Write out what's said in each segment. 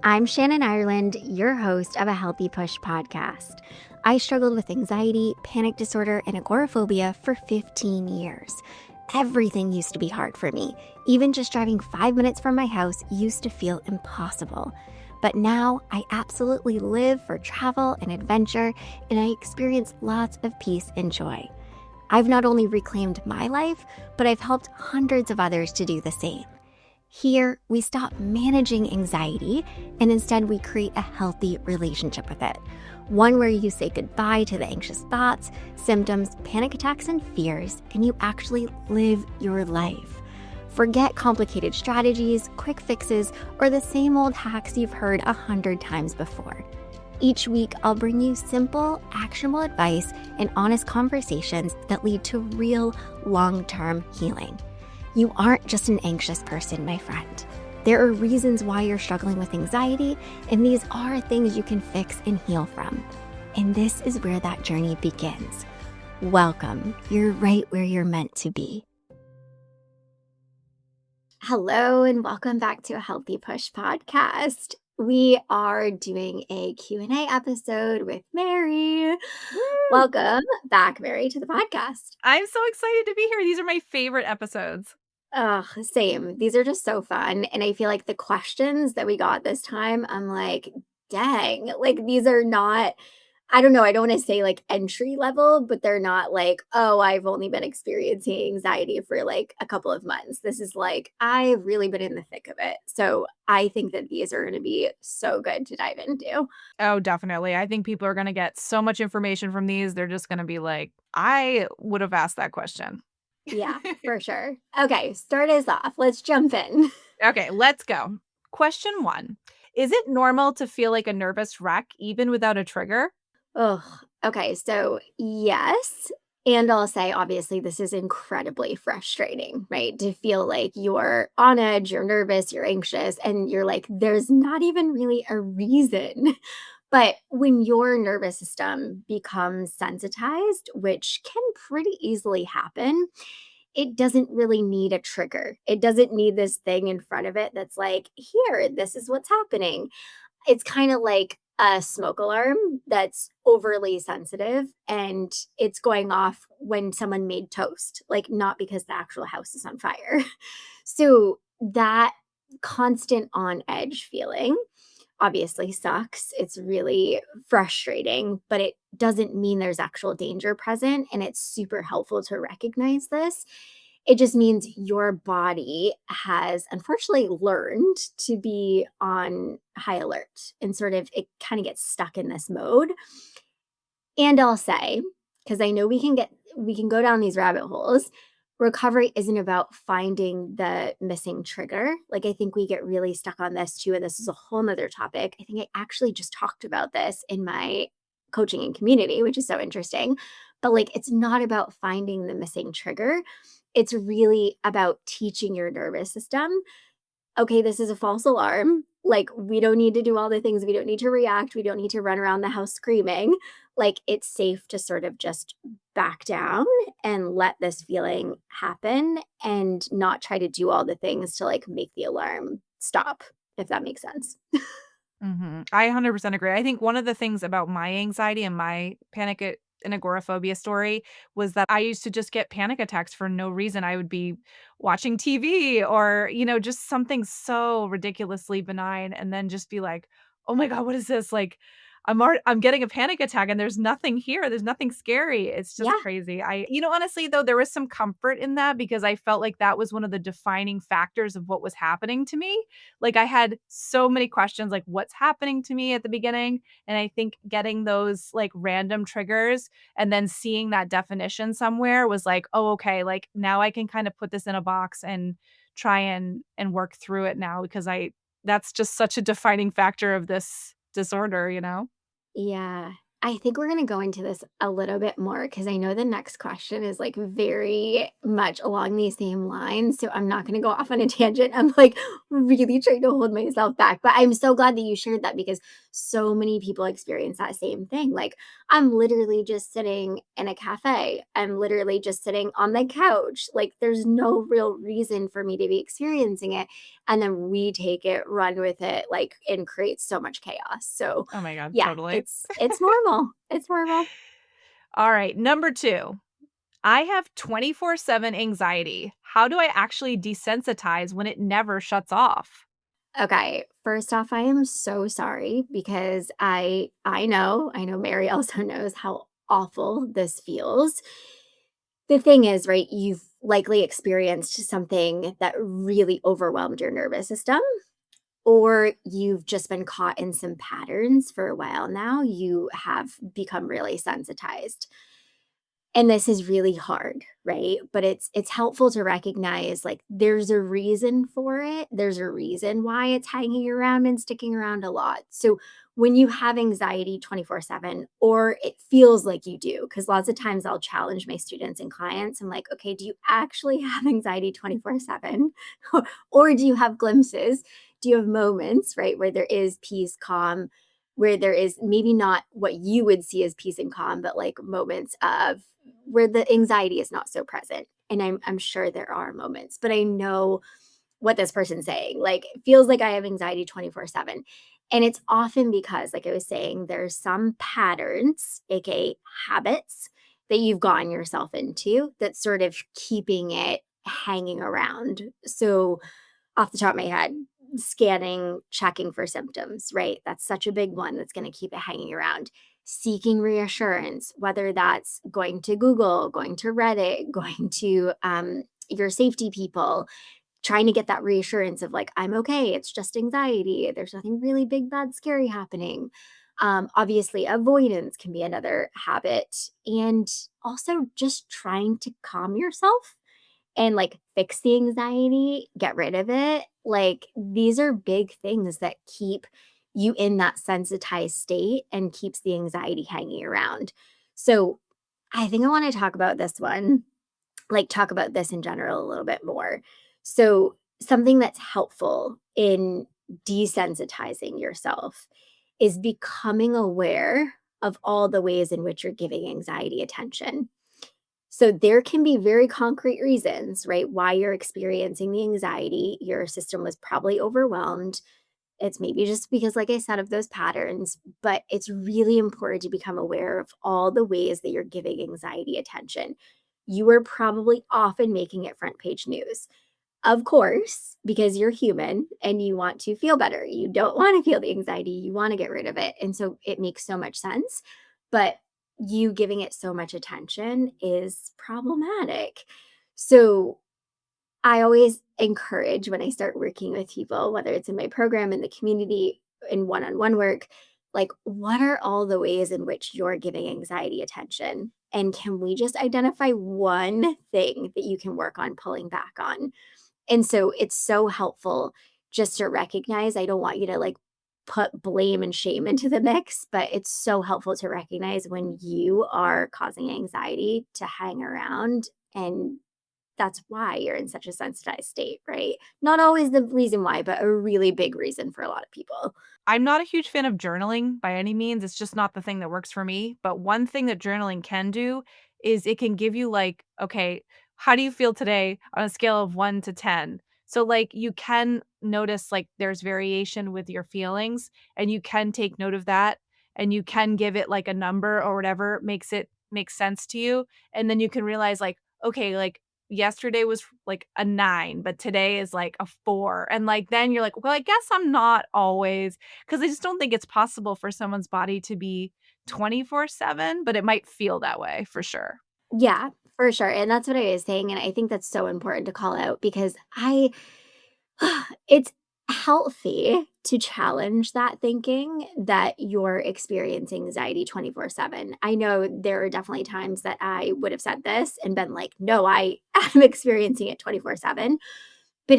I'm Shannon Ireland, your host of a Healthy Push podcast. I struggled with anxiety, panic disorder, and agoraphobia for 15 years. Everything used to be hard for me. Even just driving 5 minutes from my house used to feel impossible. But now I absolutely live for travel and adventure, and I experience lots of peace and joy. I've not only reclaimed my life, but I've helped hundreds of others to do the same. Here, we stop managing anxiety and instead we create a healthy relationship with it. One where you say goodbye to the anxious thoughts, symptoms, panic attacks, and fears, and you actually live your life. Forget complicated strategies, quick fixes, or the same old hacks you've heard 100 times before. Each week, I'll bring you simple, actionable advice and honest conversations that lead to real, long-term healing. You aren't just an anxious person, my friend. There are reasons why you're struggling with anxiety, and these are things you can fix and heal from. And this is where that journey begins. Welcome. You're right where you're meant to be. Hello, and welcome back to a Healthy Push podcast. We are doing a Q&A episode with Mary. Woo! Welcome back, Mary, to the podcast. I'm so excited to be here. These are my favorite episodes. Same. These are just so fun. And I feel like the questions that we got this time, I'm like, dang, like these are not, I don't know, I don't want to say like entry level, but they're not like, oh, I've only been experiencing anxiety for like a couple of months. This is like, I've really been in the thick of it. So I think that these are going to be so good to dive into. Oh, definitely. I think people are going to get so much information from these. They're just going to be like, I would have asked that question. Yeah, for sure. Okay, start us off. Let's jump in. Okay, let's go. Question 1. Is it normal to feel like a nervous wreck even without a trigger? Oh, okay. So, yes. And I'll say, obviously, this is incredibly frustrating, right? To feel like you're on edge, you're nervous, you're anxious, and you're like, there's not even really a reason. But when your nervous system becomes sensitized, which can pretty easily happen, it doesn't really need a trigger. It doesn't need this thing in front of it that's like, here, this is what's happening. It's kind of like a smoke alarm that's overly sensitive and it's going off when someone made toast, like not because the actual house is on fire. So that constant on edge feeling obviously sucks. It's really frustrating, but it doesn't mean there's actual danger present. And it's super helpful to recognize this. It just means your body has unfortunately learned to be on high alert and sort of it kind of gets stuck in this mode. And I'll say, because I know we can go down these rabbit holes. Recovery isn't about finding the missing trigger. Like I think we get really stuck on this too. And this is a whole nother topic. I think I actually just talked about this in my coaching and community, which is so interesting. But like it's not about finding the missing trigger. It's really about teaching your nervous system, okay, this is a false alarm. Like, we don't need to do all the things. We don't need to react. We don't need to run around the house screaming. Like, it's safe to sort of just back down and let this feeling happen and not try to do all the things to like make the alarm stop, if that makes sense. I 100% agree. I think one of the things about my anxiety and my and agoraphobia story was that I used to just get panic attacks for no reason. I would be watching TV or, just something so ridiculously benign and then just be like, "Oh my God, what is this?" Like I'm getting a panic attack and there's nothing here. There's nothing scary. It's just Yeah. crazy. Honestly though, there was some comfort in that because I felt like that was one of the defining factors of what was happening to me. Like I had so many questions like what's happening to me at the beginning, and I think getting those like random triggers and then seeing that definition somewhere was like, "Oh, okay, like now I can kind of put this in a box and try and work through it now because I that's just such a defining factor of this disorder." Yeah. I think we're going to go into this a little bit more because I know the next question is like very much along these same lines. So I'm not going to go off on a tangent. I'm like really trying to hold myself back. But I'm so glad that you shared that because So many people experience that same thing. Like, I'm literally just sitting in a cafe. I'm literally just sitting on the couch. Like, there's no real reason for me to be experiencing it. And then we take it, run with it, like, and create so much chaos. So, Oh my god, yeah, totally. it's normal. It's normal. All right, number 2. I have 24/7 anxiety. How do I actually desensitize when it never shuts off? Okay, first off, I am so sorry because I know Mary also knows how awful this feels. The thing is, right, you've likely experienced something that really overwhelmed your nervous system, or you've just been caught in some patterns for a while now. You have become really sensitized. And this is really hard, right? But it's helpful to recognize, like, there's a reason for it. There's a reason why it's hanging around and sticking around a lot. So when you have anxiety 24/7, or it feels like you do, because lots of times I'll challenge my students and clients. I'm like, okay, do you actually have anxiety 24/7? Or do you have glimpses? Do you have moments, right, where there is peace, calm, where there is maybe not what you would see as peace and calm, but like moments of where the anxiety is not so present. And I'm sure there are moments, but I know what this person's saying. Like, it feels like I have anxiety 24/7. And it's often because, like I was saying, there's some patterns, aka habits, that you've gotten yourself into that's sort of keeping it hanging around. So off the top of my head, scanning, checking for symptoms, right? That's such a big one that's going to keep it hanging around. Seeking reassurance, whether that's going to Google, going to Reddit, going to your safety people, trying to get that reassurance of like, I'm okay, it's just anxiety. There's nothing really big, bad, scary happening. Obviously, avoidance can be another habit. And also just trying to calm yourself and, like, fix the anxiety, get rid of it. Like, these are big things that keep you in that sensitized state and keeps the anxiety hanging around. So, I think I wanna talk about this one, like, talk about this in general a little bit more. So, something that's helpful in desensitizing yourself is becoming aware of all the ways in which you're giving anxiety attention. So there can be very concrete reasons, right, why you're experiencing the anxiety. Your system was probably overwhelmed. It's maybe just because, like I said, of those patterns, but it's really important to become aware of all the ways that you're giving anxiety attention. You are probably often making it front page news. Of course, because you're human and you want to feel better. You don't want to feel the anxiety, you want to get rid of it. And so it makes so much sense. But you giving it so much attention is problematic. So I always encourage when I start working with people, whether it's in my program, in the community, in one on one work, like, what are all the ways in which you're giving anxiety attention? And can we just identify one thing that you can work on pulling back on? And so it's so helpful just to recognize. I don't want you to like put blame and shame into the mix, but it's so helpful to recognize when you are causing anxiety to hang around. And that's why you're in such a sensitized state, right? Not always the reason why, but a really big reason for a lot of people. I'm not a huge fan of journaling by any means, it's just not the thing that works for me, but one thing that journaling can do is it can give you, like, okay, how do you feel today on a scale of 1 to 10? So, like, you can notice, like, there's variation with your feelings, and you can take note of that, and you can give it, like, a number or whatever makes it make sense to you, and then you can realize, like, okay, like, yesterday was, like, a 9, but today is, like, a 4, and, like, then you're like, "Well, I guess I'm not always." 'Cause I just don't think it's possible for someone's body to be 24/7, but it might feel that way for sure. Yeah, for sure. And that's what I was saying. And I think that's so important to call out because it's healthy to challenge that thinking that you're experiencing anxiety 24/7. I know there are definitely times that I would have said this and been like, no, I am experiencing it 24/7. But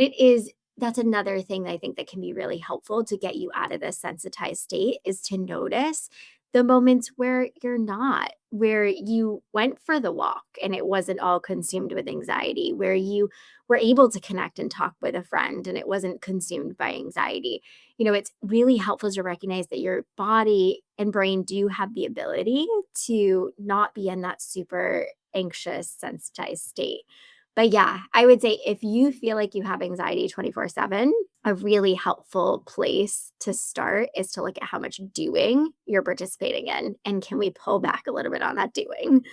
that's another thing that I think that can be really helpful to get you out of this sensitized state is to notice the moments where you're not, where you went for the walk and it wasn't all consumed with anxiety, where you were able to connect and talk with a friend and it wasn't consumed by anxiety. It's really helpful to recognize that your body and brain do have the ability to not be in that super anxious, sensitized state. But yeah, I would say if you feel like you have anxiety 24/7, a really helpful place to start is to look at how much doing you're participating in, and can we pull back a little bit on that doing?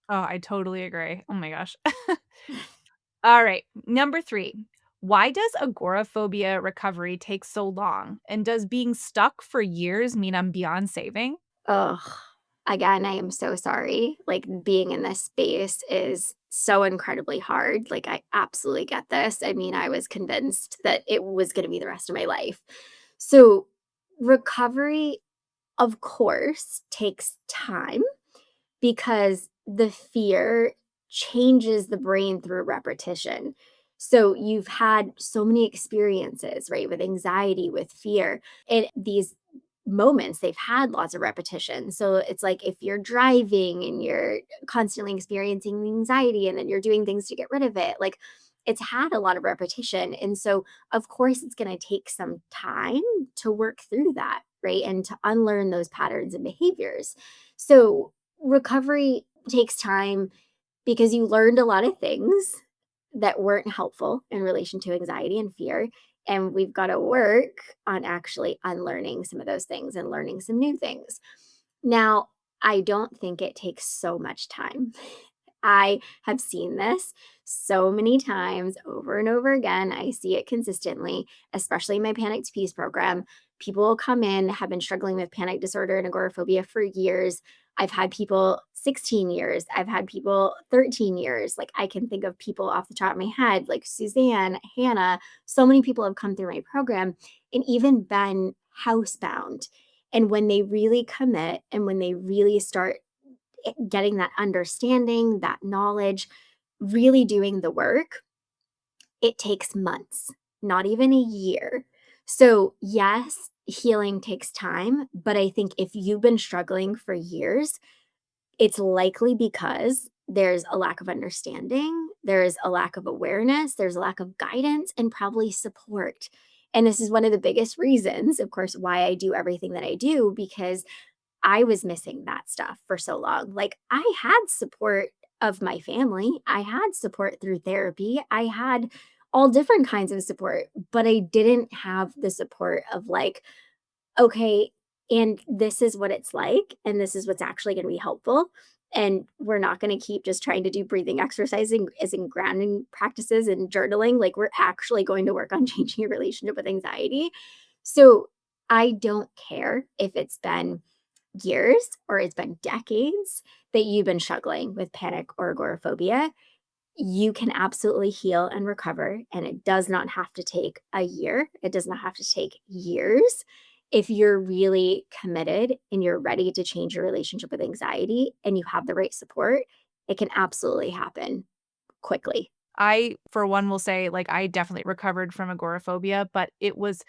Oh, I totally agree. Oh my gosh. All right. Number 3. Why does agoraphobia recovery take so long? And does being stuck for years mean I'm beyond saving? Ugh. Again, I am so sorry. Like, being in this space is so incredibly hard. Like, I absolutely get this. I mean, I was convinced that it was gonna be the rest of my life. So, recovery, of course, takes time because the fear changes the brain through repetition. So you've had so many experiences, right, with anxiety, with fear, and these moments they've had lots of repetition. So it's like if you're driving and you're constantly experiencing the anxiety and then you're doing things to get rid of it, like it's had a lot of repetition. And so, of course, it's going to take some time to work through that, right? And to unlearn those patterns and behaviors. So, recovery takes time because you learned a lot of things that weren't helpful in relation to anxiety and fear. And we've got to work on actually unlearning some of those things and learning some new things. Now, I don't think it takes so much time. I have seen this so many times over and over again. I see it consistently, especially in my Panic to Peace program. People will come in, have been struggling with panic disorder and agoraphobia for years. I've had people 16 years. I've had people 13 years. Like, I can think of people off the top of my head, like Suzanne, Hannah. So many people have come through my program and even been housebound. And when they really commit and when they really start getting that understanding, that knowledge, really doing the work, it takes months, not even a year. So, yes, healing takes time, but I think if you've been struggling for years, it's likely because there's a lack of understanding, there's a lack of awareness, there's a lack of guidance, and probably support. And this is one of the biggest reasons, of course, why I do everything that I do, because I was missing that stuff for so long. Like, I had support of my family, I had support through therapy, I had all different kinds of support, but I didn't have the support of, like, okay, and this is what it's like, and this is what's actually gonna be helpful. And we're not gonna keep just trying to do breathing exercising as in grounding practices and journaling. Like, we're actually going to work on changing your relationship with anxiety. So I don't care if it's been years or it's been decades that you've been struggling with panic or agoraphobia. You can absolutely heal and recover, and it does not have to take a year. It does not have to take years. If you're really committed and you're ready to change your relationship with anxiety and you have the right support, it can absolutely happen quickly. I, for one, will say, like, I definitely recovered from agoraphobia, but it was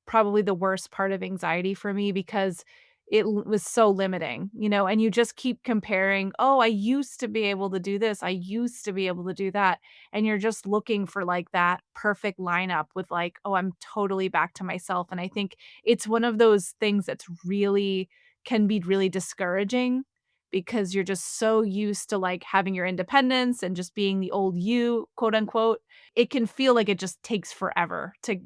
probably the worst part of anxiety for me because was so limiting, and you just keep comparing, oh, I used to be able to do this. I used to be able to do that. And you're just looking for like that perfect lineup with like, oh, I'm totally back to myself. And I think it's one of those things that's really can be really discouraging because you're just so used to, like, having your independence and just being the old you, quote, unquote. It can feel like it just takes forever to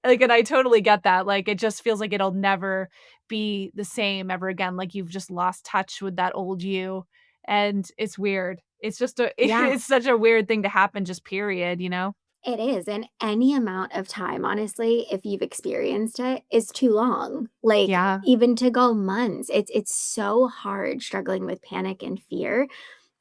like, and I totally get that, like, it just feels like it'll never be the same ever again, like, you've just lost touch with that old you, and it's weird. It's just a Yeah. it's such a weird thing to happen, just period, you know? It is, and any amount of time, honestly, if you've experienced it, is too long. Like, Yeah. even to go months, it's so hard struggling with panic and fear,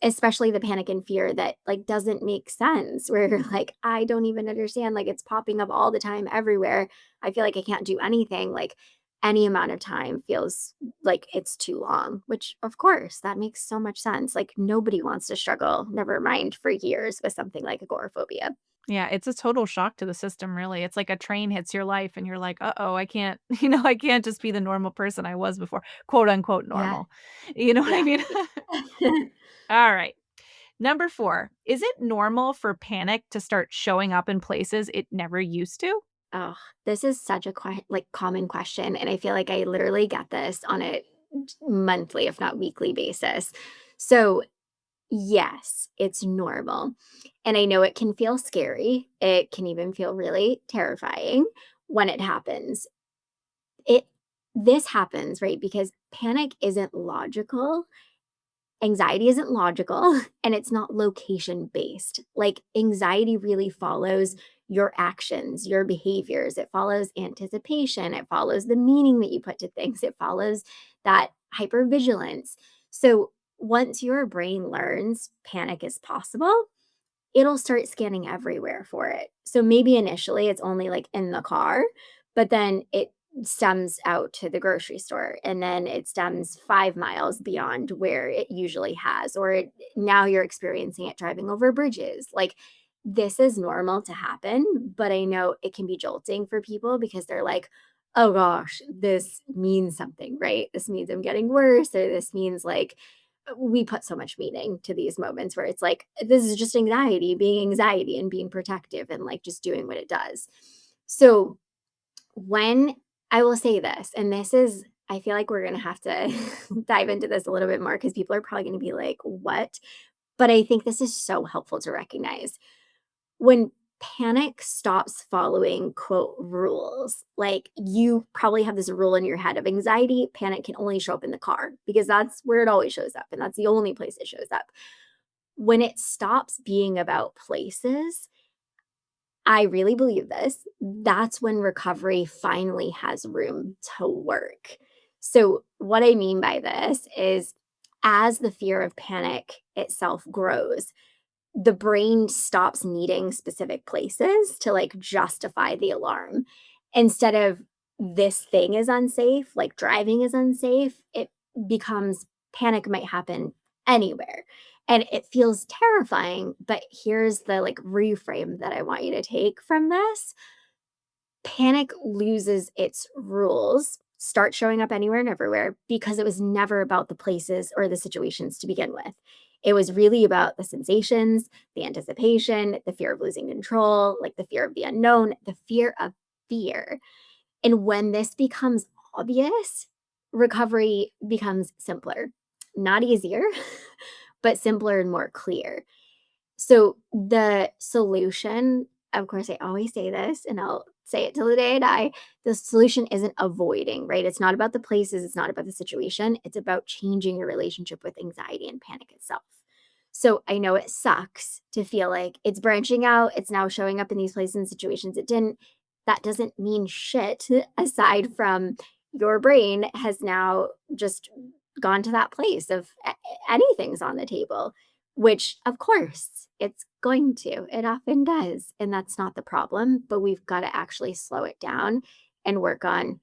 especially the panic and fear that, like, doesn't make sense, where you're like, "I don't even understand, like, it's popping up all the time everywhere. I feel like I can't do anything." Like, any amount of time feels like it's too long, which, of course, that makes so much sense. Like, nobody wants to struggle, never mind for years, with something like agoraphobia. Yeah, it's a total shock to the system, really. It's like a train hits your life and you're like, "Uh-oh, I can't, I can't just be the normal person I was before." Quote, unquote, Yeah, "normal." You know what I yeah. mean? Alright. Number 4, is it normal for panic to start showing up in places it never used to? Oh, this is such a like common question, and I feel like I literally get this on a monthly, if not weekly basis. So, yes, it's normal. And I know it can feel scary. It can even feel really terrifying when it happens. It This happens, right? Because panic isn't logical. Anxiety isn't logical and it's not location based. Like anxiety really follows your actions, your behaviors. It follows anticipation. It follows the meaning that you put to things. It follows that hypervigilance. So once your brain learns panic is possible, it'll start scanning everywhere for it. So maybe initially it's only like in the car, but then it stems out to the grocery store and then it stems 5 miles beyond where it usually has now you're experiencing it driving over bridges. Like this is normal to happen, but I know it can be jolting for people because they're like, "Oh gosh, this means something, right? This means I'm getting worse or this means like we put so much meaning to these moments where it's like this is just anxiety being anxiety and being protective and like just doing what it does." So when I will say this, and this is I feel like we're going to have to dive into this a little bit more because people are probably going to be like, what? But I think this is so helpful to recognize when panic stops following quote rules. Like you probably have this rule in your head of anxiety, panic can only show up in the car because that's where it always shows up and that's the only place it shows up. When it stops being about places, I really believe this, that's when recovery finally has room to work. So, what I mean by this is as the fear of panic itself grows, the brain stops needing specific places to like justify the alarm. Instead of this thing is unsafe, like driving is unsafe, it becomes panic might happen anywhere. And it feels terrifying, but here's the like reframe that I want you to take from this. Panic loses its rules, starts showing up anywhere and everywhere because it was never about the places or the situations to begin with. It was really about the sensations, the anticipation, the fear of losing control, like the fear of the unknown, the fear of fear. And when this becomes obvious, recovery becomes simpler, not easier, but simpler and more clear. So the solution, of course, I always say this and I'll say it till the day I die. The solution isn't avoiding, right? It's not about the places, it's not about the situation. It's about changing your relationship with anxiety and panic itself. So I know it sucks to feel like it's branching out, it's now showing up in these places and situations it didn't. That doesn't mean shit aside from your brain has now just gone to that place of anything's on the table, which, of course, it's going to. It often does, and that's not the problem, but we've gotta actually slow it down and work on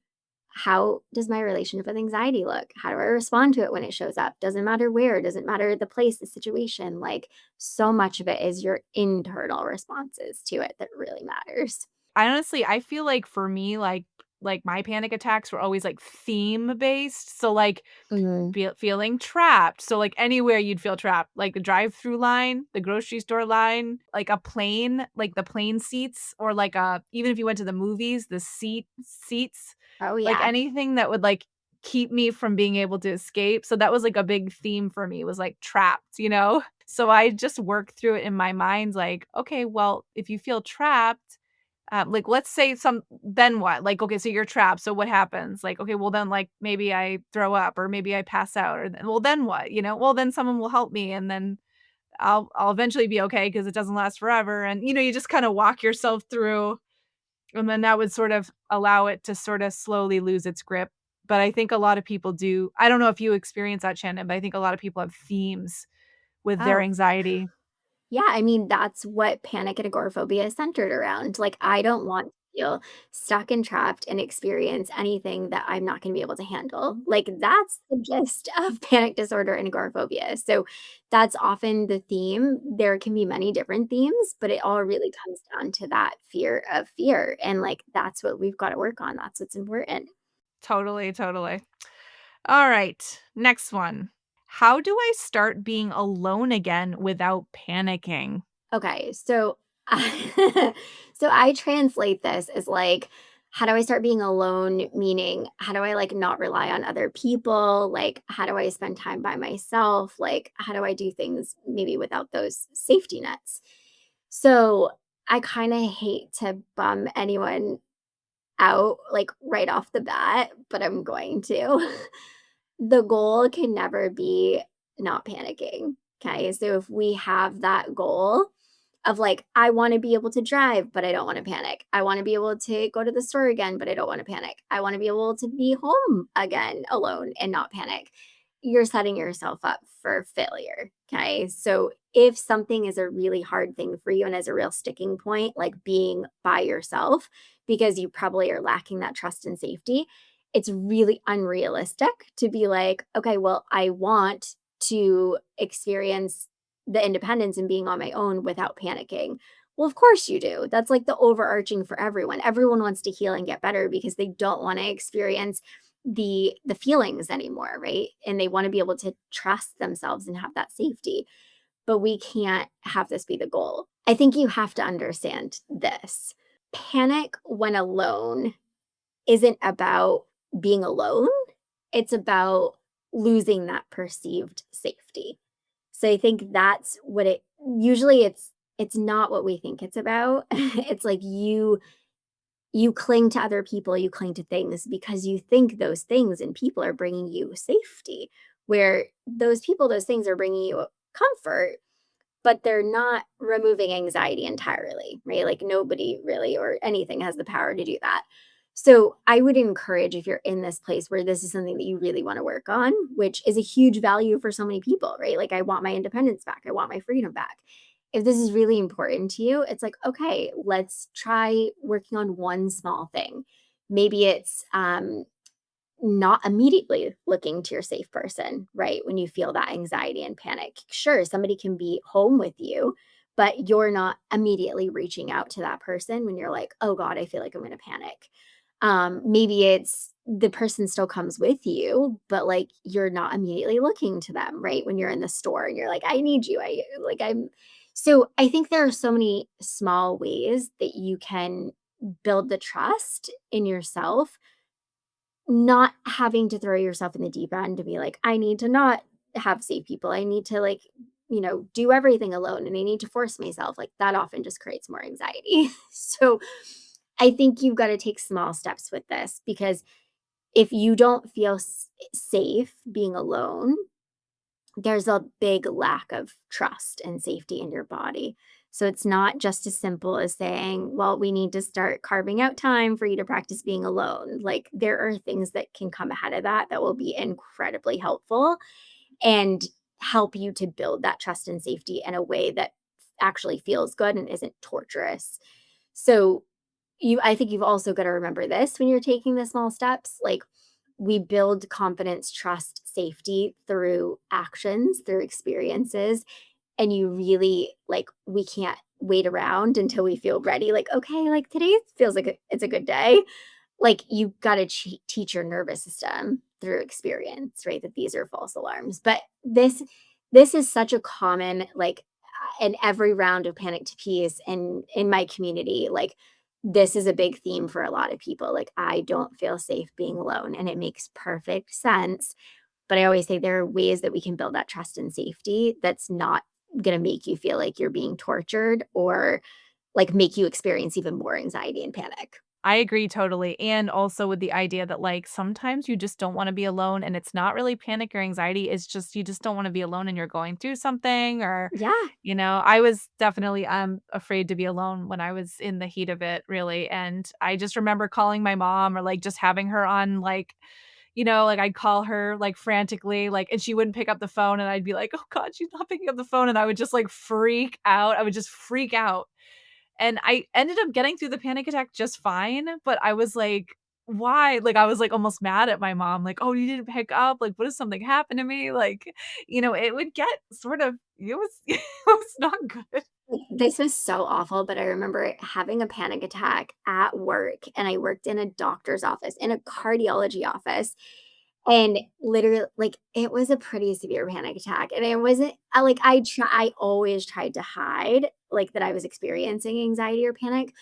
how does my relationship with anxiety look? How do I respond to it when it shows up? Doesn't matter where, doesn't matter the place, the situation, like, so much of it is your internal responses to it that really matters. I feel like for me, like my panic attacks were always like theme based. So like Mhm. feeling trapped. So like anywhere you'd feel trapped, like the drive-through line, the grocery store line, like a plane, like the plane seats, or like even if you went to the movies, the seats, Oh, like yeah. anything that would like keep me from being able to escape. So that was like a big theme for me was like trapped. So I just worked through it in my mind like, okay, well, if you feel trapped, like, let's say then what? Like, okay, so you're trapped, so what happens? Like, okay, well, then, like, maybe I throw up or maybe I pass out or then well, then what? Well, then someone will help me and then I'll eventually be okay because it doesn't last forever, and, you just kinda walk yourself through, and then that would sort of allow it to sorta slowly lose its grip, but I think a lot of people do. I don't know if you experience that, Shannon, but I think a lot of people have themes with their Oh, anxiety. yeah, I mean, that's what panic and agoraphobia is centered around. Like, I don't want to feel stuck and trapped and experience anything that I'm not gonna be able to handle. Like, that's the gist of panic disorder and agoraphobia. So, that's often the theme. There can be many different themes, but it all really comes down to that fear of fear, and, like, that's what we've gotta work on. That's what's important. Totally, totally. All right, next one. How do I start being alone again without panicking? Okay, so so I translate this as like, how do I start being alone? Meaning, how do I like not rely on other people? Like, how do I spend time by myself? Like, how do I do things maybe without those safety nets? So I kind of hate to bum anyone out like right off the bat, but I'm going to. The goal can never be not panicking. Okay. So if we have that goal of like, I want to be able to drive, but I don't want to panic. I want to be able to go to the store again, but I don't want to panic. I want to be able to be home again alone and not panic. You're setting yourself up for failure. Okay. So if something is a really hard thing for you and is a real sticking point, like being by yourself, because you probably are lacking that trust and safety, it's really unrealistic to be like, okay, well, I want to experience the independence and being on my own without panicking. Well, of course you do. That's like the overarching for everyone. Everyone wants to heal and get better because they don't want to experience the feelings anymore, right? And they want to be able to trust themselves and have that safety. But we can't have this be the goal. I think you have to understand this. Panic when alone isn't about being alone, it's about losing that perceived safety. So I think that's what it usually it's not what we think it's about. It's like you cling to other people, you cling to things because you think those things and people are bringing you safety, where those people, those things are bringing you comfort, but they're not removing anxiety entirely, right? Like nobody really or anything has the power to do that. So I would encourage if you're in this place where this is something that you really want to work on, which is a huge value for so many people, right? Like I want my independence back, I want my freedom back. If this is really important to you, it's like, okay, let's try working on one small thing. Maybe it's not immediately looking to your safe person, right? When you feel that anxiety and panic. Sure, somebody can be home with you, but you're not immediately reaching out to that person when you're like, oh God, I feel like I'm going to panic. Maybe it's the person still comes with you, but like you're not immediately looking to them, right? When you're in the store and you're like, I need you. So I think there are so many small ways that you can build the trust in yourself, not having to throw yourself in the deep end to be like, I need to not have safe people. I need to like, do everything alone and I need to force myself. Like that often just creates more anxiety. So I think you've got to take small steps with this because if you don't feel safe being alone, there's a big lack of trust and safety in your body. So it's not just as simple as saying, well, we need to start carving out time for you to practice being alone. Like there are things that can come ahead of that that will be incredibly helpful and help you to build that trust and safety in a way that actually feels good and isn't torturous. So I think you've also got to remember this when you're taking the small steps. Like we build confidence, trust, safety through actions, through experiences. And you really like, we can't wait around until we feel ready. Like, okay, like today feels like it's a good day. Like you got to teach your nervous system through experience, right? That these are false alarms. But this is such a common like in every round of panic to peace and in my community, like this is a big theme for a lot of people. Like I don't feel safe being alone, and it makes perfect sense. But I always say there are ways that we can build that trust and safety that's not going to make you feel like you're being tortured or like make you experience even more anxiety and panic. I agree totally, and also with the idea that, like, sometimes you just don't wanna be alone, and it's not really panic or anxiety, it's just you just don't wanna be alone and you're going through something or, Yeah. I was definitely, afraid to be alone when I was in the heat of it, really, and I just remember calling my mom or, like, just having her on, like, like, I'd call her, like, frantically, like, and she wouldn't pick up the phone, and I'd be like, "Oh god, she's not picking up the phone," and I would just, like, freak out. I would just freak out. And I ended up getting through the panic attack just fine, but I was like, "Why?" Like, I was, like, almost mad at my mom, like, "Oh, you didn't pick up? Like, what if something happened to me?" Like, it would get sort of it was it was not good. This is so awful, but I remember having a panic attack at work, and I worked in a doctor's office, in a cardiology office, and literally, like, it was a pretty severe panic attack, and it wasn't I always tried to hide, like, that I was experiencing anxiety or panic,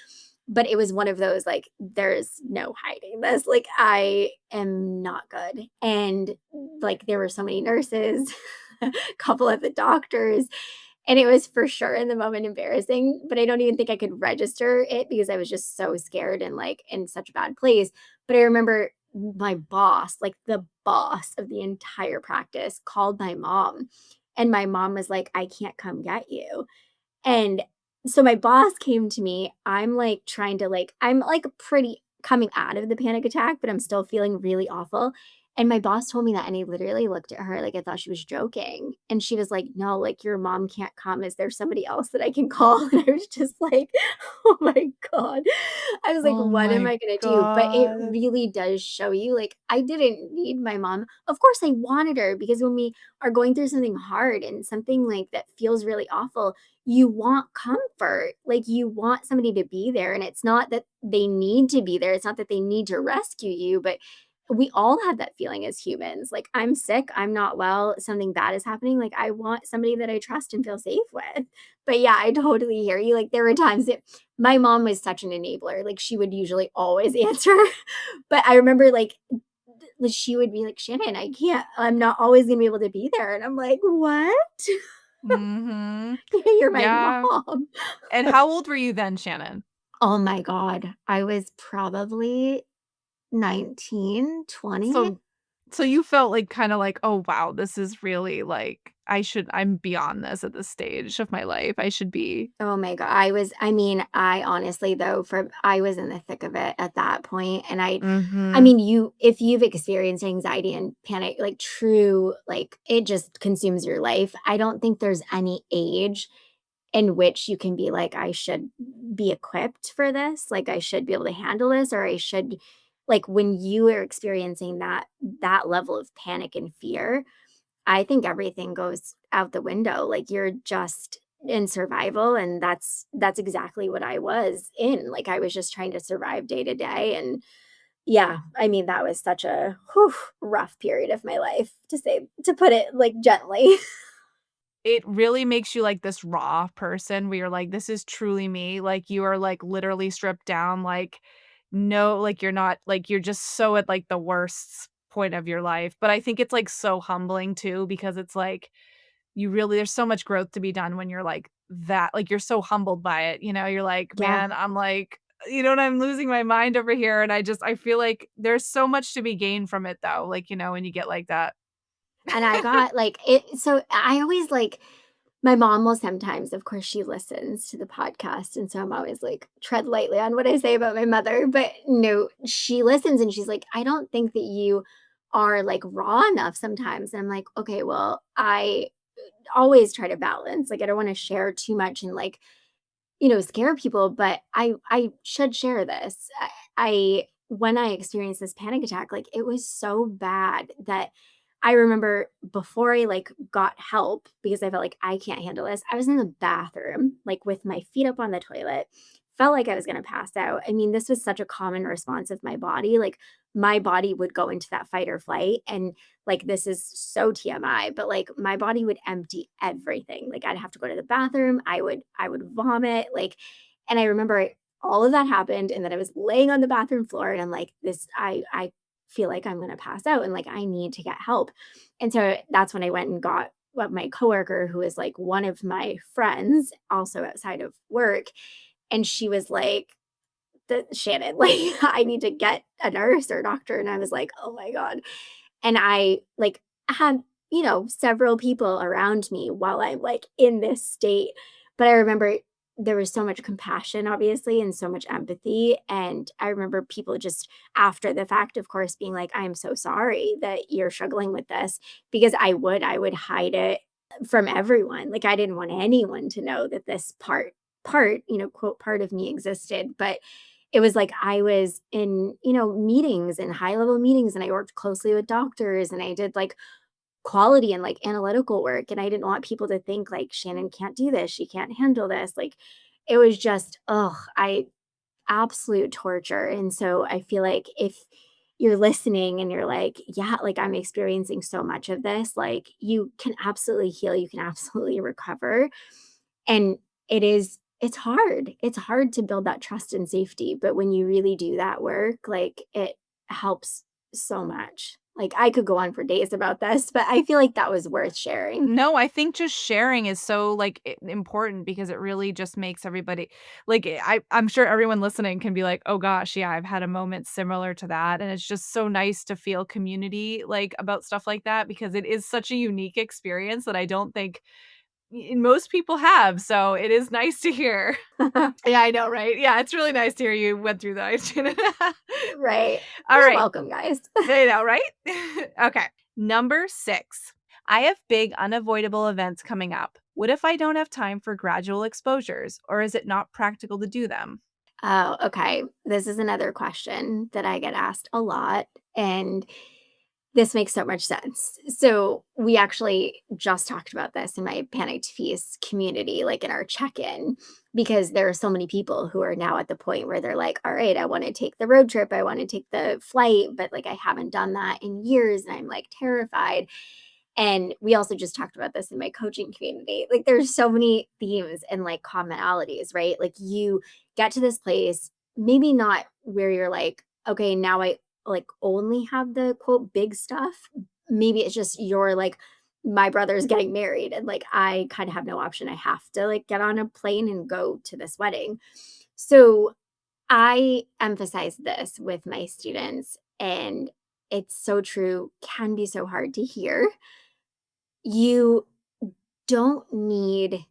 but it was one of those, like, there's no hiding this, like, I am not good, and, like, there were so many nurses, a couple of the doctors, and it was for sure in the moment embarrassing, but I don't even think I could register it because I was just so scared and, like, in such a bad place. But I remember my boss, like, the boss of the entire practice called my mom, and my mom was like, "I can't come get you." And so my boss came to me. I'm, like, pretty coming out of the panic attack, but I'm still feeling really awful. And my boss told me that, and he literally looked at her like I thought she was joking. And she was like, "No, like, your mom can't come. Is there somebody else that I can call?" And I was just like, "Oh my God." I was like, Oh "What am my I gonna do?" But it god. really does show you, like, I didn't need my mom. Of course, I wanted her because when we are going through something hard and something like that feels really awful, you want comfort. Like, you want somebody to be there, and it's not that they need to be there. It's not that they need to rescue you, but we all have that feeling as humans. Like, I'm sick, I'm not well, something bad is happening. Like, I want somebody that I trust and feel safe with. But yeah, I totally hear you. Like, there were times that my mom was such an enabler. Like, she would usually always answer. But I remember, she would be like, "Shannon, I can't, I'm not always gonna be able to be there." And I'm like, "What?" Mhm. You're my Yeah. mom. And how old were you then, Shannon? Oh my god. I was probably 19, 20. So so you felt like kinda like, "Oh, wow, this is really, like, I'm beyond this at this stage of my life. I should be." Oh my god. I mean, I honestly though, I was in the thick of it at that point, and I Mhm. mean, if you've experienced anxiety and panic, like, true, like, it just consumes your life. I don't think there's any age in which you can be like, "I should be equipped for this, like, I should be able to handle this, or I should," like, when you are experiencing that level of panic and fear, I think everything goes out the window, like, you're just in survival, and that's exactly what I was in, like, I was just trying to survive day to day, and yeah, I mean, that was such a, whew, rough period of my life, to put it, like, gently. It really makes you, like, this raw person where you're like, "This is truly me." Like, you are, like, literally stripped down, like, no like, you're not like, you're just so at, like, the worst point of your life. But I think it's, like, so humbling too because it's like, you really there's so much growth to be done when you're like that, like, you're so humbled by it, you're like, Yeah. "Man, I'm like, I'm losing my mind over here," and I feel like there's so much to be gained from it though, like, when you get like that. And I got, like, it so I always, like, my mom will sometimes, of course, she listens to the podcast, and so I'm always like, tread lightly on what I say about my mother, but no, she listens and she's like, "I don't think that you are, like, raw enough sometimes." And I'm like, "Okay, well, I always try to balance, like, I don't wanna share too much and, like, scare people, but I should share this." I when I experienced this panic attack, like, it was so bad that I remember before I, like, got help because I felt like I can't handle this, I was in the bathroom, like, with my feet up on the toilet, felt like I was gonna pass out. I mean, this was such a common response of my body, like, my body would go into that fight or flight, and, like, this is so TMI, but, like, my body would empty everything. Like, I'd have to go to the bathroom, I would vomit, like, and I remember all of that happened, and then I was laying on the bathroom floor, and I'm like, "This I feel like I'm gonna pass out, and, like, I need to get help." And so that's when I went and got what my coworker, who is, like, one of my friends, also outside of work, and she was like, "The Shannon, like, I need to get a nurse or a doctor." And I was like, "Oh my god." And I, like, had, several people around me while I'm, like, in this state. But I remember there was so much compassion, obviously, and so much empathy. And I remember people just after the fact, of course, being like, "I'm so sorry that you're struggling with this," because I would hide it from everyone. Like, I didn't want anyone to know that this part part, quote, part of me existed, but it was like I was in, meetings and high level meetings, and I worked closely with doctors, and I did like quality and like analytical work. And I didn't want people to think like Shannon can't do this. She can't handle this. Like it was just, absolute torture. And so I feel like if you're listening and you're like, yeah, like I'm experiencing so much of this, like you can absolutely heal, you can absolutely recover. And it's hard. It's hard to build that trust and safety. But when you really do that work, like it helps so much. Like I could go on for days about this, but I feel like that was worth sharing. No, I think just sharing is so, like, important because it really just makes everybody like, I'm sure everyone listening can be like, "Oh gosh, yeah, I've had a moment similar to that," and it's just so nice to feel community, like, about stuff like that because it is such a unique experience that I don't think most people have, so it is nice to hear. Yeah, I know, right? Yeah, it's really nice to hear you went through that. Right. All You're right. welcome, guys. I know, right? Okay. Number 6. I have big unavoidable events coming up. What if I don't have time for gradual exposures, or is it not practical to do them? Oh, okay. This is another question that I get asked a lot, and this makes so much sense. So, we actually just talked about this in my panicked feast community, like in our check in, because there are so many people who are now at the point where they're like, all right, I want to take the road trip, I want to take the flight, but like I haven't done that in years and I'm like terrified. And we also just talked about this in my coaching community. Like there's so many themes and like commonalities, right? Like you get to this place, maybe not where you're like, okay, now I like only have the quote big stuff. Maybe it's just you're like, my brother's getting married and like I kind of have no option. I have to like get on a plane and go to this wedding. So I emphasize this with my students, and it's so true, can be so hard to hear. You don't need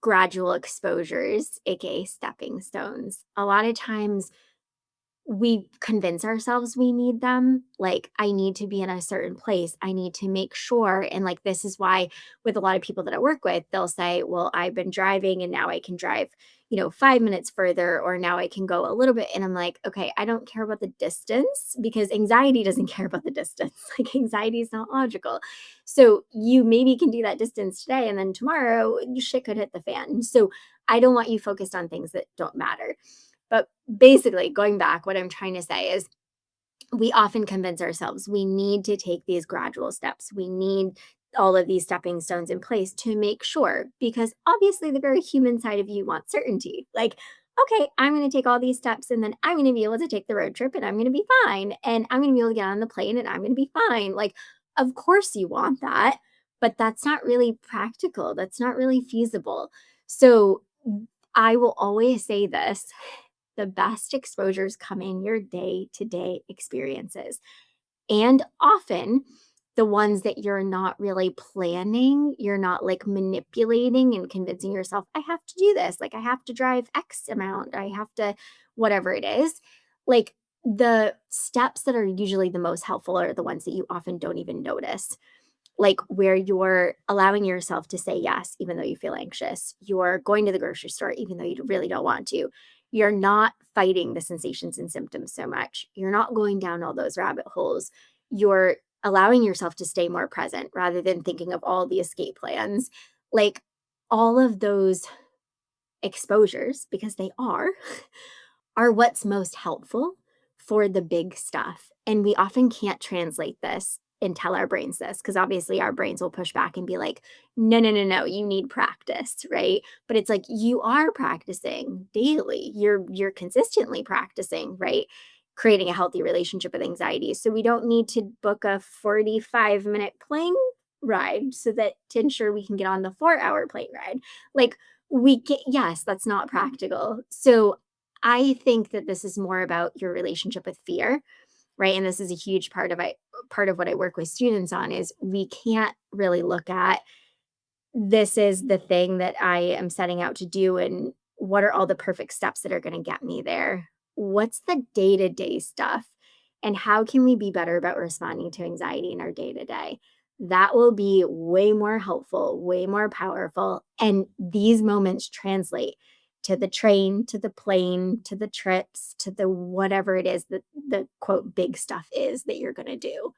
gradual exposures, aka stepping stones. A lot of times we convince ourselves we need them. Like, I need to be in a certain place. I need to make sure. And like, this is why, with a lot of people that I work with, they'll say, well, I've been driving and now I can drive, 5 minutes further, or now I can go a little bit. And I'm like, okay, I don't care about the distance because anxiety doesn't care about the distance. Like, anxiety is not logical. So, you maybe can do that distance today and then tomorrow, shit could hit the fan. So, I don't want you focused on things that don't matter. But basically, going back, what I'm trying to say is we often convince ourselves we need to take these gradual steps. We need all of these stepping stones in place to make sure, because obviously, the very human side of you wants certainty. Like, okay, I'm going to take all these steps and then I'm going to be able to take the road trip and I'm going to be fine. And I'm going to be able to get on the plane and I'm going to be fine. Like, of course, you want that, but that's not really practical. That's not really feasible. So, I will always say this: the best exposures come in your day to day experiences. And often the ones that you're not really planning, you're not like manipulating and convincing yourself, I have to do this. Like, I have to drive X amount, I have to, whatever it is. Like, the steps that are usually the most helpful are the ones that you often don't even notice, like where you're allowing yourself to say yes, even though you feel anxious. You're going to the grocery store, even though you really don't want to. You're not fighting the sensations and symptoms so much. You're not going down all those rabbit holes. You're allowing yourself to stay more present rather than thinking of all the escape plans. Like all of those exposures, because they are what's most helpful for the big stuff. And we often can't translate this and tell our brains this because obviously our brains will push back and be like, no, no, no, no, you need practice, right? But it's like you are practicing daily. You're consistently practicing, right? Creating a healthy relationship with anxiety. So we don't need to book a 45-minute plane ride so that to ensure we can get on the 4-hour plane ride. Like we can, yes, that's not practical. So I think that this is more about your relationship with fear, right? And this is a huge part of what I work with students on is we can't really look at this is the thing that I am setting out to do and what are all the perfect steps that are going to get me there? What's the day-to-day stuff? And how can we be better about responding to anxiety in our day-to-day? That will be way more helpful, way more powerful. And these moments translate to the train, to the plane, to the trips, to the whatever it is that the quote big stuff is that you're going to do.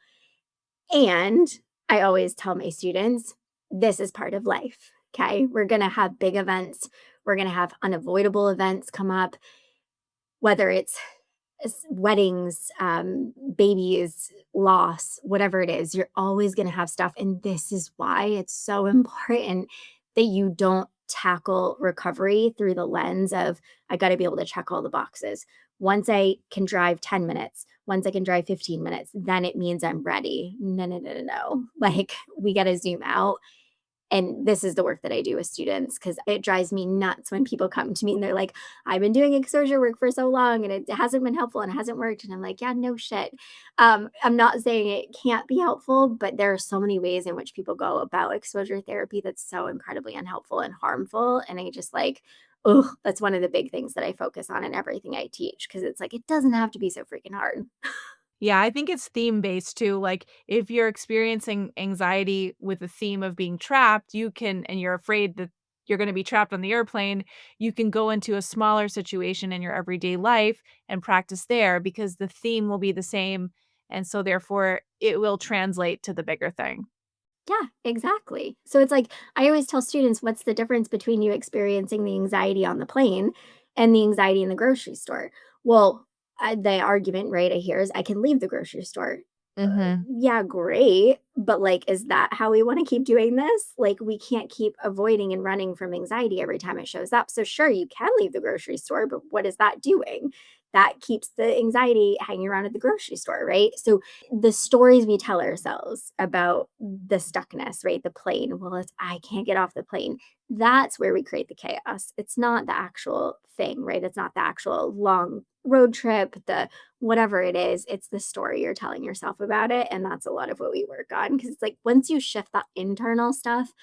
And I always tell my students, this is part of life. Okay. We're going to have big events. We're going to have unavoidable events come up, whether it's weddings, babies, loss, whatever it is, you're always going to have stuff. And this is why it's so important that you don't tackle recovery through the lens of, I got to be able to check all the boxes. Once I can drive 10 minutes, once I can drive 15 minutes, then it means I'm ready. No, no, no, no, no. Like we got to zoom out, and this is the work that I do with students because it drives me nuts when people come to me and they're like, I've been doing exposure work for so long and it hasn't been helpful and it hasn't worked. And I'm like, yeah, no shit. I'm not saying it can't be helpful, but there are so many ways in which people go about exposure therapy that's so incredibly unhelpful and harmful. And I just like, oh, that's one of the big things that I focus on in everything I teach because it's like, it doesn't have to be so freaking hard. Yeah, I think it's theme based too. Like if you're experiencing anxiety with a theme of being trapped, you can and you're afraid that you're going to be trapped on the airplane, you can go into a smaller situation in your everyday life and practice there because the theme will be the same and so therefore it will translate to the bigger thing. Yeah, exactly. So it's like I always tell students, what's the difference between you experiencing the anxiety on the plane and the anxiety in the grocery store? Well, the argument, right, I hear is I can leave the grocery store. Mhm. Yeah, great. But like, is that how we want to keep doing this? Like, we can't keep avoiding and running from anxiety every time it shows up. So, sure, you can leave the grocery store, but what is that doing? That keeps the anxiety hanging around at the grocery store, right? So, the stories we tell ourselves about the stuckness, right? The plane, well, it's, I can't get off the plane. That's where we create the chaos. It's not the actual thing, right? It's not the actual long road trip, the whatever it is, it's the story you're telling yourself about it. And that's a lot of what we work on. Cause it's like once you shift that internal stuff,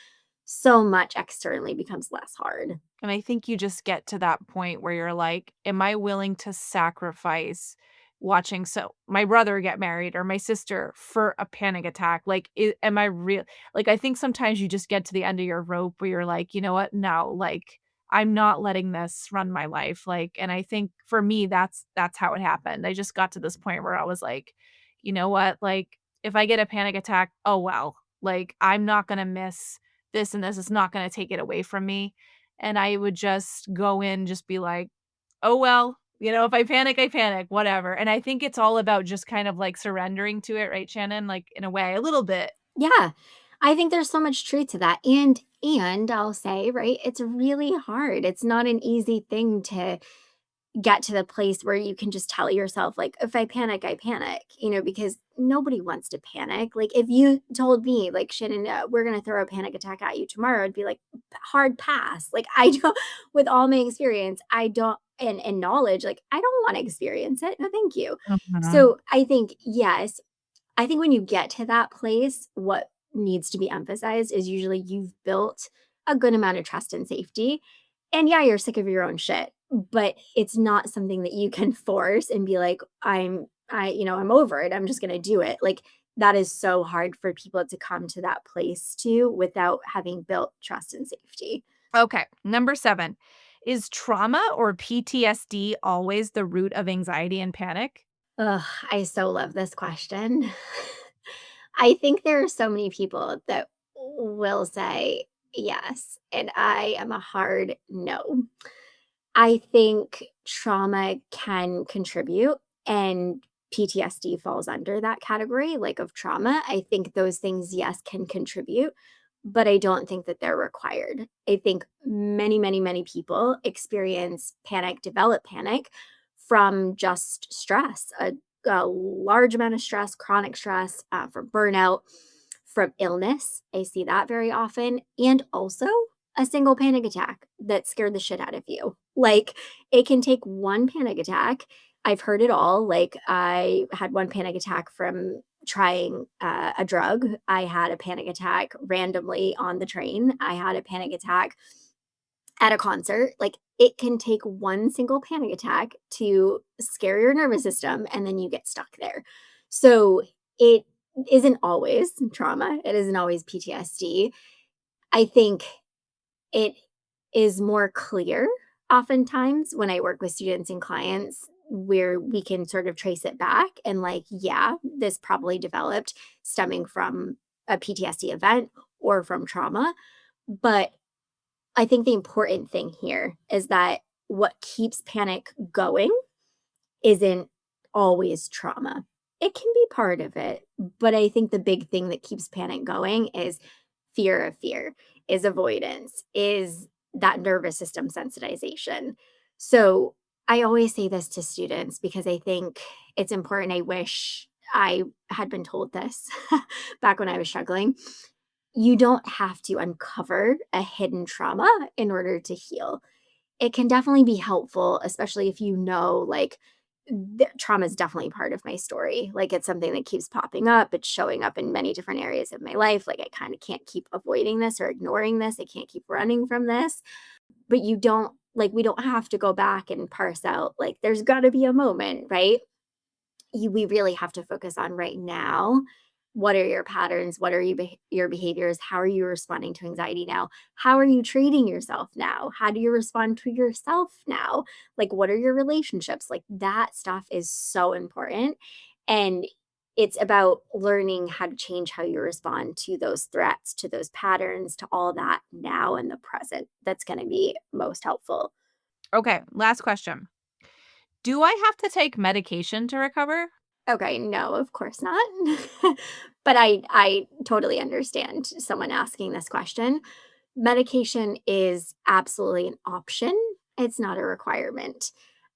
so much externally becomes less hard. And I think you just get to that point where you're like, am I willing to sacrifice watching my brother get married or my sister for a panic attack? Like, am I real? Like, I think sometimes you just get to the end of your rope where you're like, you know what? No, like, I'm not letting this run my life. Like, and I think for me, that's how it happened. I just got to this point where I was like, you know what? Like, if I get a panic attack, oh well. Like, I'm not gonna miss this and this is not gonna take it away from me and I would just go in, just be like, "Oh, well, if I panic, I panic, whatever." And I think it's all about just kind of, like, surrendering to it, right, Shannon? Like, in a way, a little bit. Yeah. I think there's so much truth to that. And I'll say, right, it's really hard. It's not an easy thing to get to the place where you can just tell yourself like if I panic, because nobody wants to panic. Like if you told me like Shannon, we're going to throw a panic attack at you tomorrow, I'd be like hard pass. Like I don't with all my experience, I don't and knowledge, like I don't want to experience it. No, thank you. Mhm. So I think yes, I think when you get to that place, what needs to be emphasized is usually you've built a good amount of trust and safety. And yeah, you're sick of your own shit, but it's not something that you can force and be like, I'm over it. I'm just going to do it. Like that is so hard for people to come to that place to without having built trust and safety. Okay, number 7. Is trauma or PTSD always the root of anxiety and panic? Ugh, I so love this question. I think there are so many people that will say yes, and I am a hard no. I think trauma can contribute, and PTSD falls under that category, like of trauma. I think those things, yes, can contribute, but I don't think that they're required. I think many, many, many people experience panic, develop panic from just stress, a large amount of stress, chronic stress, from burnout, from illness. I see that very often. And also a single panic attack that scared the shit out of you. Like it can take one panic attack. I've heard it all. Like I had one panic attack from trying a drug. I had a panic attack randomly on the train. I had a panic attack at a concert. Like it can take one single panic attack to scare your nervous system and then you get stuck there. So it isn't always trauma, it isn't always PTSD. I think it is more clear oftentimes when I work with students and clients where we can sort of trace it back and, like, yeah, this probably developed stemming from a PTSD event or from trauma. But I think the important thing here is that what keeps panic going isn't always trauma. It can be part of it, but I think the big thing that keeps panic going is fear of fear, is avoidance, is that nervous system sensitization. So I always say this to students because I think it's important. I wish I had been told this back when I was struggling. You don't have to uncover a hidden trauma in order to heal. It can definitely be helpful, especially if you know, like, trauma is definitely part of my story. Like, it's something that keeps popping up. It's showing up in many different areas of my life. Like, I kind of can't keep avoiding this or ignoring this. I can't keep running from this. But you don't, like, we don't have to go back and parse out, like, there's got to be a moment, right? We really have to focus on right now. What are your patterns? What are your behaviors? How are you responding to anxiety now? How are you treating yourself now? How do you respond to yourself now? Like, what are your relationships? Like, that stuff is so important. And it's about learning how to change how you respond to those threats, to those patterns, to all that now in the present. That's going to be most helpful. Okay, last question. Do I have to take medication to recover? Okay, no, of course not. But I totally understand someone asking this question. Medication is absolutely an option. It's not a requirement.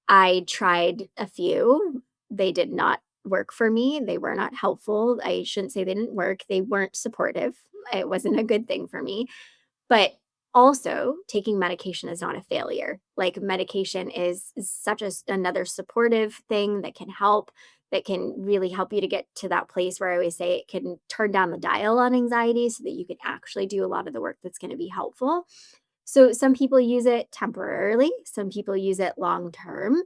I tried a few. They did not work for me. They were not helpful. I shouldn't say they didn't work. They weren't supportive. It wasn't a good thing for me. But also, taking medication is not a failure. Like, medication is such another supportive thing that can help, that can really help you to get to that place where I always say it can turn down the dial on anxiety so that you can actually do a lot of the work that's going to be helpful. So some people use it temporarily, some people use it long term.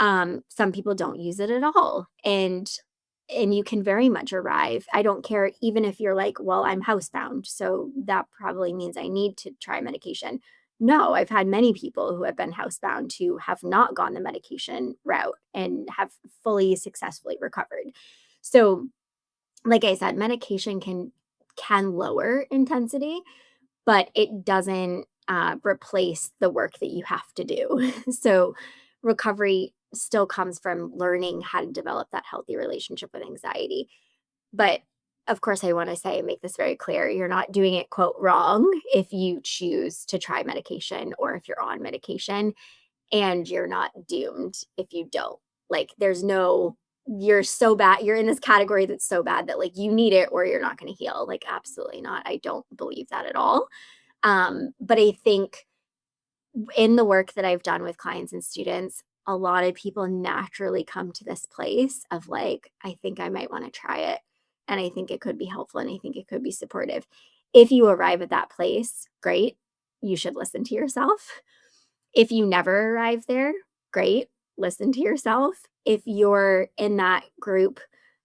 Some people don't use it at all. And you can very much arrive. I don't care even if you're like, well, I'm housebound, so that probably means I need to try medication. No, I've had many people who have been housebound who have not gone the medication route and have fully successfully recovered. So, like I said, medication can lower intensity, but it doesn't replace the work that you have to do. So, recovery still comes from learning how to develop that healthy relationship with anxiety. But of course, I want to say and make this very clear, you're not doing it, quote, wrong if you choose to try medication or if you're on medication, and you're not doomed if you don't. Like, there's no, you're so bad, you're in this category that's so bad that, like, you need it or you're not going to heal. Like, absolutely not. I don't believe that at all. But I think in the work that I've done with clients and students, a lot of people naturally come to this place of, like, I think I might want to try it. And I think it could be helpful and I think it could be supportive. If you arrive at that place, great. You should listen to yourself. If you never arrive there, great. Listen to yourself. If you're in that group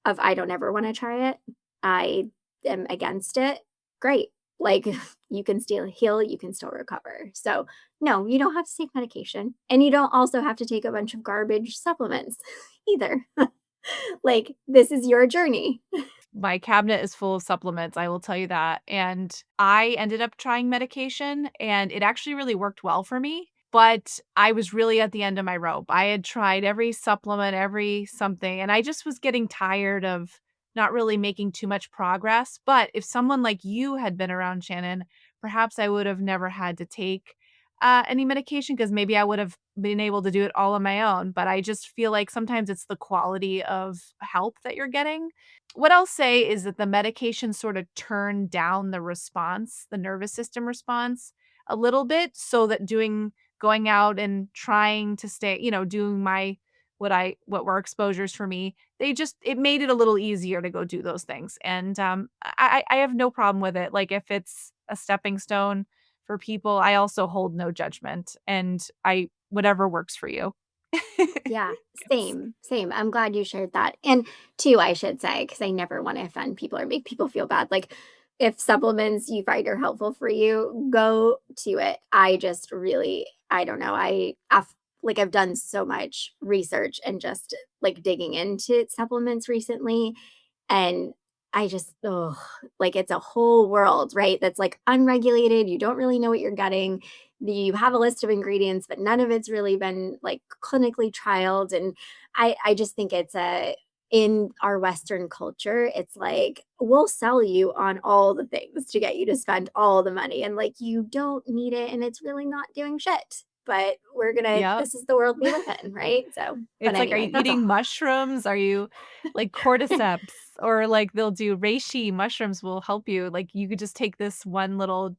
of, I don't ever want to try it, I am against it, great. Like, you can still heal, you can still recover. So, no, you don't have to take medication. And you don't also have to take a bunch of garbage supplements either. Like, this is your journey. My cabinet is full of supplements, I will tell you that, and I ended up trying medication, and it actually really worked well for me, but I was really at the end of my rope. I had tried every supplement, every something, and I just was getting tired of not really making too much progress, but if someone like you had been around, Shannon, perhaps I would have never had to take, any medication because maybe I would have been able to do it all on my own, but I just feel like sometimes it's the quality of help that you're getting. What I'll say is that the medication sort of turned down the response, the nervous system response a little bit so that going out and trying to stay, doing my what were exposures for me, it made it a little easier to go do those things. And I have no problem with it. Like if it's a stepping stone for people, I also hold no judgment and I whatever works for you. Yeah, Yes. same. I'm glad you shared that. And two, I should say, because I never want to offend people or make people feel bad. Like, if supplements you find are helpful for you, go to it. I just really, I don't know. Like I've done so much research and just like digging into supplements recently, and I just, oh, like it's a whole world, right? That's like unregulated. You don't really know what you're getting. You have a list of ingredients, but none of it's really been like clinically trialed. And I just think it's in our Western culture, it's like we'll sell you on all the things to get you to spend all the money. And like you don't need it and it's really not doing shit. But Yep. this is the world we live in, right? So, but It's like, are you anyway, that's all. eating mushrooms? Are you like cordyceps or like they'll do reishi mushrooms will help you. Like you could just take this one little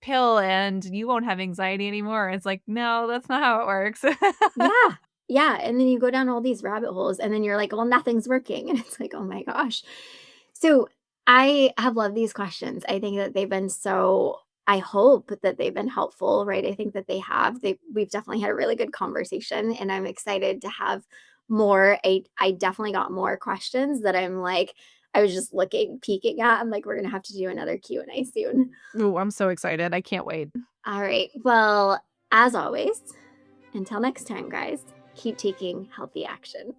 pill and you won't have anxiety anymore. It's like, no, that's not how it works. Yeah. Yeah, and then you go down all these rabbit holes and then you're like, "Well, nothing's working." And it's like, "Oh my gosh." So, I have loved these questions. I think that they've been so I hope that they've been helpful, right? I think that they have. We've definitely had a really good conversation and I'm excited to have more. I definitely got more questions that I'm like I was just peeking at. I'm like, "We're gonna have to do another Q&A soon." Ooh, I'm so excited. I can't wait. All right. Well, as always, until next time, guys, keep taking healthy action.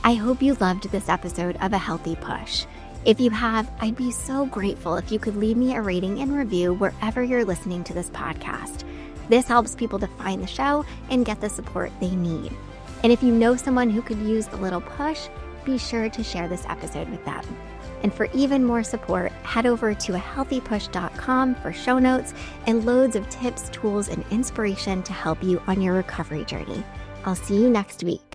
I hope you loved this episode of A Healthy Push. If you have, I'd be so grateful if you could leave me a rating and review wherever you're listening to this podcast. This helps people to find the show and get the support they need. And if you know someone who could use a little push, be sure to share this episode with them. And for even more support, head over to ahealthypush.com for show notes and loads of tips, tools, and inspiration to help you on your recovery journey. I'll see you next week.